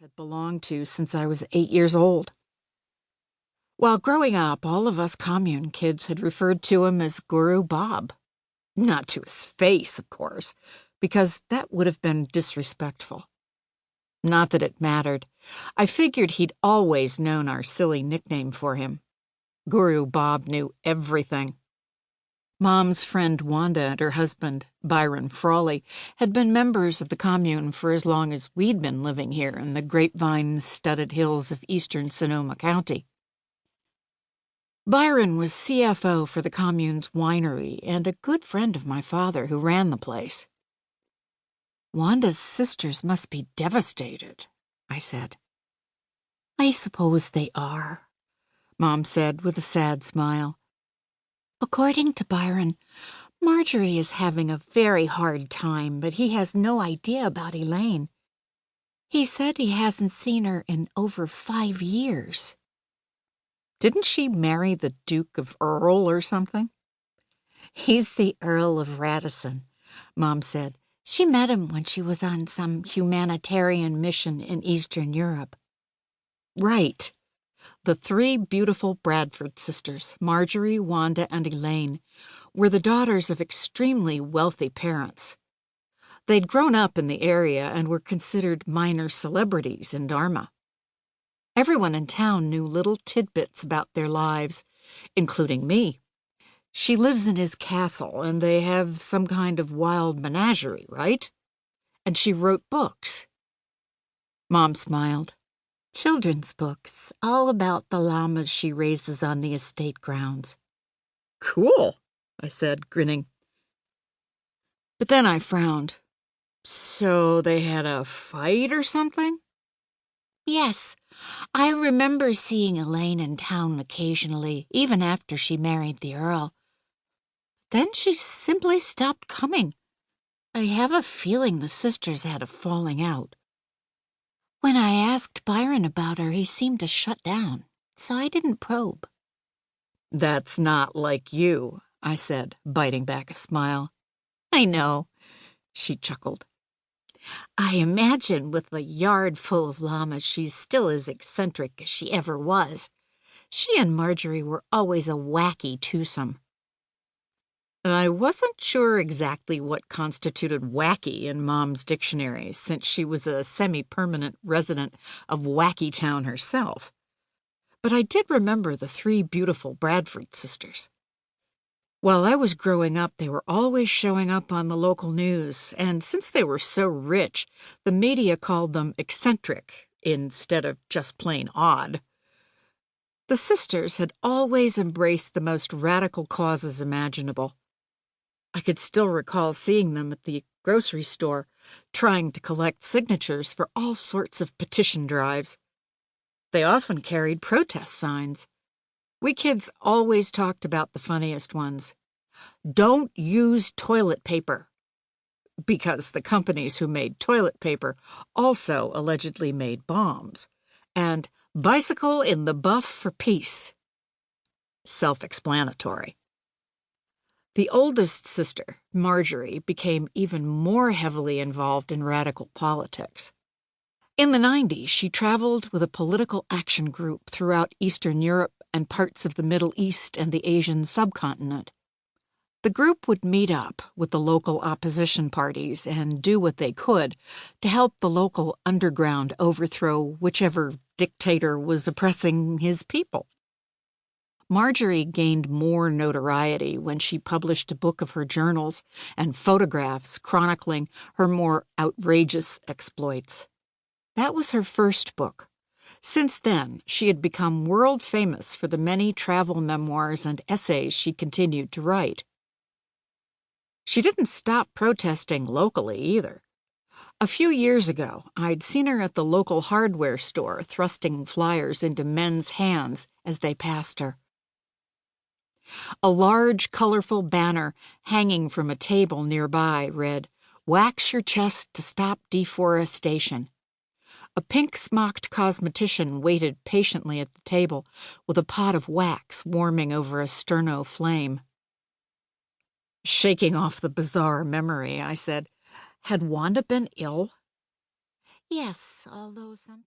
had belonged to since I was 8 years old. While growing up, all of us commune kids had referred to him as Guru Bob. Not to his face, of course, because that would have been disrespectful. Not that it mattered. I figured he'd always known our silly nickname for him. Guru Bob knew everything. Mom's friend Wanda and her husband, Byron Frawley, had been members of the commune for as long as we'd been living here in the grapevine-studded hills of eastern Sonoma County. Byron was CFO for the commune's winery and a good friend of my father who ran the place. "Wanda's sisters must be devastated," I said. "I suppose they are," Mom said with a sad smile. "According to Byron, Marjorie is having a very hard time, but he has no idea about Elaine. He said he hasn't seen her in over 5 years. Didn't she marry the Duke of Earl or something?" "He's the Earl of Radisson," Mom said. "She met him when she was on some humanitarian mission in Eastern Europe." Right. The 3 beautiful Bradford sisters, Marjorie, Wanda, and Elaine, were the daughters of extremely wealthy parents. They'd grown up in the area and were considered minor celebrities in Dharma. Everyone in town knew little tidbits about their lives, including me. She lives in his castle, and they have some kind of wild menagerie, right? And she wrote books. Mom smiled. "Children's books, all about the llamas she raises on the estate grounds." "Cool," I said, grinning. But then I frowned. "So they had a fight or something?" "Yes. I remember seeing Elaine in town occasionally, even after she married the Earl. Then she simply stopped coming. I have a feeling the sisters had a falling out. When I asked Byron about her, he seemed to shut down, so I didn't probe." "That's not like you," I said, biting back a smile. "I know," she chuckled. "I imagine with a yard full of llamas she's still as eccentric as she ever was. She and Marjorie were always a wacky twosome." I wasn't sure exactly what constituted wacky in Mom's dictionary, since she was a semi-permanent resident of Wacky Town herself. But I did remember the 3 beautiful Bradford sisters. While I was growing up, they were always showing up on the local news, and since they were so rich, the media called them eccentric instead of just plain odd. The sisters had always embraced the most radical causes imaginable. I could still recall seeing them at the grocery store, trying to collect signatures for all sorts of petition drives. They often carried protest signs. We kids always talked about the funniest ones. "Don't use toilet paper," because the companies who made toilet paper also allegedly made bombs, and "bicycle in the buff for peace." Self-explanatory. The oldest sister, Marjorie, became even more heavily involved in radical politics. In the 90s, she traveled with a political action group throughout Eastern Europe and parts of the Middle East and the Asian subcontinent. The group would meet up with the local opposition parties and do what they could to help the local underground overthrow whichever dictator was oppressing his people. Marjorie gained more notoriety when she published a book of her journals and photographs chronicling her more outrageous exploits. That was her first book. Since then, she had become world famous for the many travel memoirs and essays she continued to write. She didn't stop protesting locally either. A few years ago, I'd seen her at the local hardware store thrusting flyers into men's hands as they passed her. A large, colorful banner hanging from a table nearby read, "Wax your chest to stop deforestation." A pink-smocked cosmetician waited patiently at the table with a pot of wax warming over a sterno flame. Shaking off the bizarre memory, I said, "Had Wanda been ill?" "Yes, although some people..."